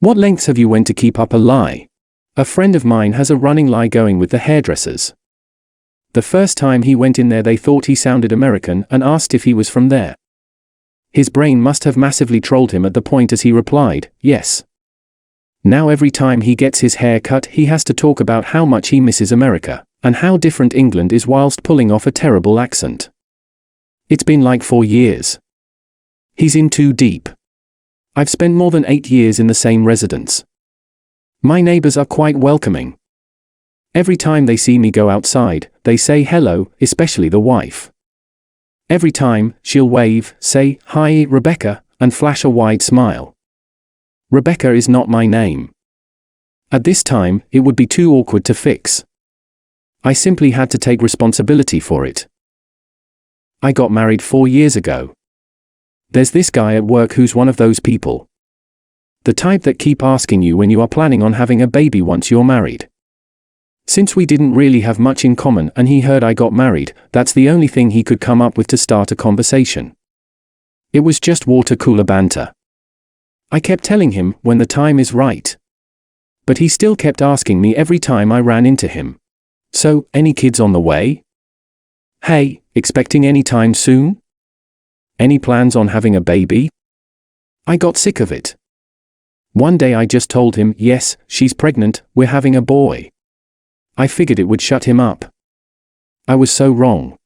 What lengths have you went to keep up a lie? A friend of mine has a running lie going with the hairdressers. The first time he went in there they thought he sounded American and asked if he was from there. His brain must have massively trolled him at the point as he replied, yes. Now every time he gets his hair cut he has to talk about how much he misses America, and how different England is whilst pulling off a terrible accent. It's been like 4 years. He's in too deep. I've spent more than 8 years in the same residence. My neighbors are quite welcoming. Every time they see me go outside, they say hello, especially the wife. Every time, she'll wave, say, "Hi, Rebecca," and flash a wide smile. Rebecca is not my name. At this time, it would be too awkward to fix. I simply had to take responsibility for it. I got married 4 years ago. There's this guy at work who's one of those people. The type that keep asking you when you are planning on having a baby once you're married. Since we didn't really have much in common and he heard I got married, that's the only thing he could come up with to start a conversation. It was just water cooler banter. I kept telling him when the time is right. But he still kept asking me every time I ran into him. So, any kids on the way? Hey, expecting any time soon? Any plans on having a baby? I got sick of it. One day I just told him, yes, she's pregnant, we're having a boy. I figured it would shut him up. I was so wrong.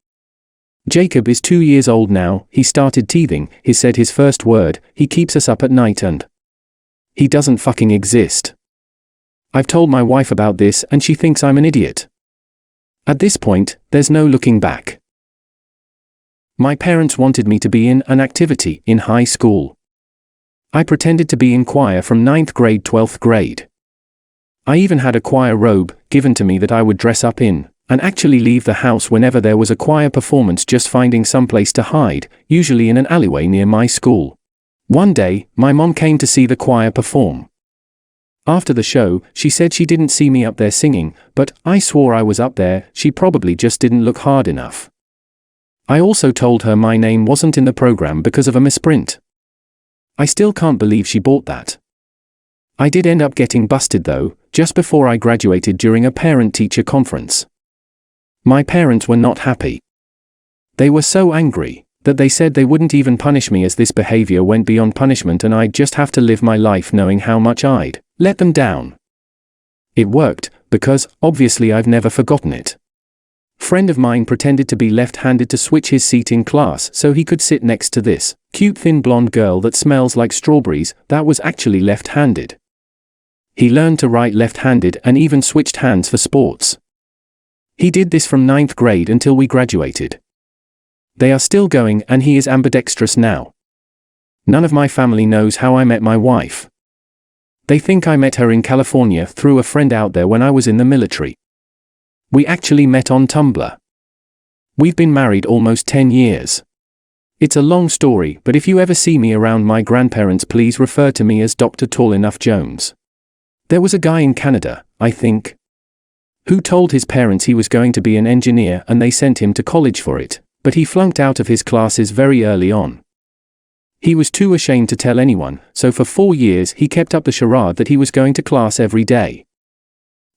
Jacob is 2 years old now, he started teething, he said his first word, he keeps us up at night and he doesn't fucking exist. I've told my wife about this and she thinks I'm an idiot. At this point, there's no looking back. My parents wanted me to be in an activity in high school. I pretended to be in choir from 9th grade 12th grade. I even had a choir robe given to me that I would dress up in, and actually leave the house whenever there was a choir performance, just finding some place to hide, usually in an alleyway near my school. One day, my mom came to see the choir perform. After the show, she said she didn't see me up there singing, but I swore I was up there, she probably just didn't look hard enough. I also told her my name wasn't in the program because of a misprint. I still can't believe she bought that. I did end up getting busted though, just before I graduated during a parent-teacher conference. My parents were not happy. They were so angry that they said they wouldn't even punish me as this behavior went beyond punishment and I'd just have to live my life knowing how much I'd let them down. It worked, because, obviously I've never forgotten it. Friend of mine pretended to be left-handed to switch his seat in class so he could sit next to this cute thin blonde girl that smells like strawberries that was actually left-handed. He learned to write left-handed and even switched hands for sports. He did this from 9th grade until we graduated. They are still going and he is ambidextrous now. None of my family knows how I met my wife. They think I met her in California through a friend out there when I was in the military. We actually met on Tumblr. We've been married almost 10 years. It's a long story, but if you ever see me around my grandparents, please refer to me as Dr. Tall Enough Jones. There was a guy in Canada, I think, who told his parents he was going to be an engineer and they sent him to college for it, but he flunked out of his classes very early on. He was too ashamed to tell anyone, so for 4 years he kept up the charade that he was going to class every day.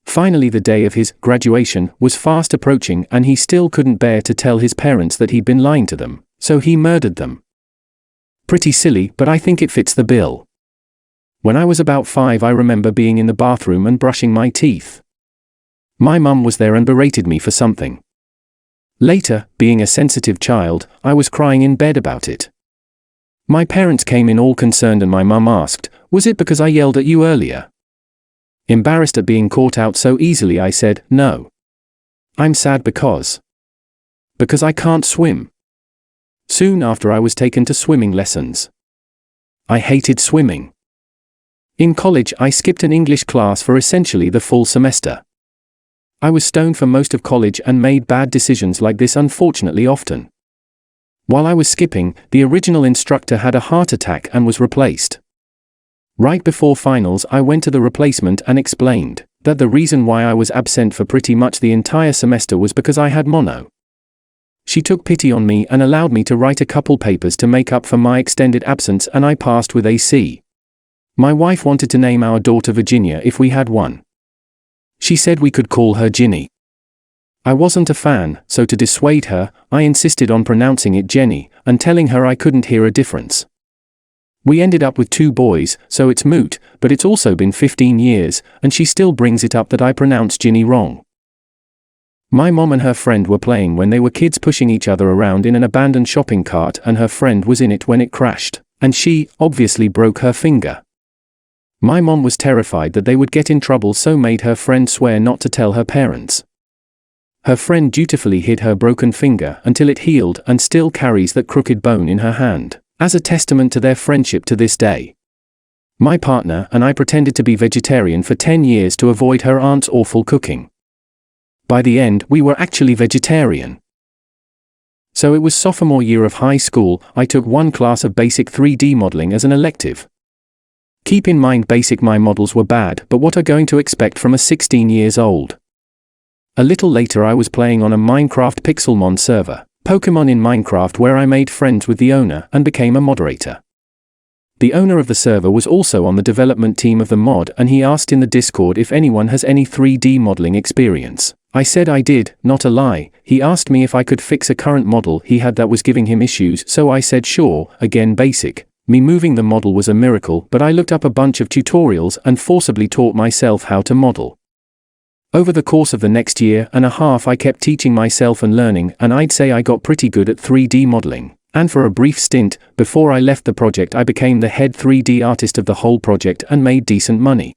Finally, the day of his graduation was fast approaching and he still couldn't bear to tell his parents that he'd been lying to them, so he murdered them. Pretty silly, but I think it fits the bill. When I was about 5, I remember being in the bathroom and brushing my teeth. My mum was there and berated me for something. Later, being a sensitive child, I was crying in bed about it. My parents came in all concerned and my mum asked, "Was it because I yelled at you earlier?" Embarrassed at being caught out so easily, I said, "No. I'm sad because I can't swim." Soon after, I was taken to swimming lessons. I hated swimming. In college, I skipped an English class for essentially the full semester. I was stoned for most of college and made bad decisions like this unfortunately often. While I was skipping, the original instructor had a heart attack and was replaced. Right before finals, I went to the replacement and explained that the reason why I was absent for pretty much the entire semester was because I had mono. She took pity on me and allowed me to write a couple papers to make up for my extended absence and I passed with a C. My wife wanted to name our daughter Virginia if we had one. She said we could call her Ginny. I wasn't a fan, so to dissuade her, I insisted on pronouncing it Jenny, and telling her I couldn't hear a difference. We ended up with 2 boys, so it's moot, but it's also been 15 years, and she still brings it up that I pronounce Ginny wrong. My mom and her friend were playing when they were kids, pushing each other around in an abandoned shopping cart, and her friend was in it when it crashed, and she, obviously, broke her finger. My mom was terrified that they would get in trouble, so made her friend swear not to tell her parents. Her friend dutifully hid her broken finger until it healed and still carries that crooked bone in her hand, as a testament to their friendship to this day. My partner and I pretended to be vegetarian for 10 years to avoid her aunt's awful cooking. By the end, we were actually vegetarian. So it was sophomore year of high school. I took one class of basic 3D modeling as an elective. Keep in mind, basic my models were bad, but what are going to expect from a 16 years old? A little later I was playing on a Minecraft Pixelmon server, Pokemon in Minecraft, where I made friends with the owner and became a moderator. The owner of the server was also on the development team of the mod, and he asked in the Discord if anyone has any 3D modeling experience. I said I did, not a lie. He asked me if I could fix a current model he had that was giving him issues, so I said sure. Again, basic. Me moving the model was a miracle, but I looked up a bunch of tutorials and forcibly taught myself how to model. Over the course of the next year and a half I kept teaching myself and learning, and I'd say I got pretty good at 3D modeling. And for a brief stint, before I left the project, I became the head 3D artist of the whole project and made decent money.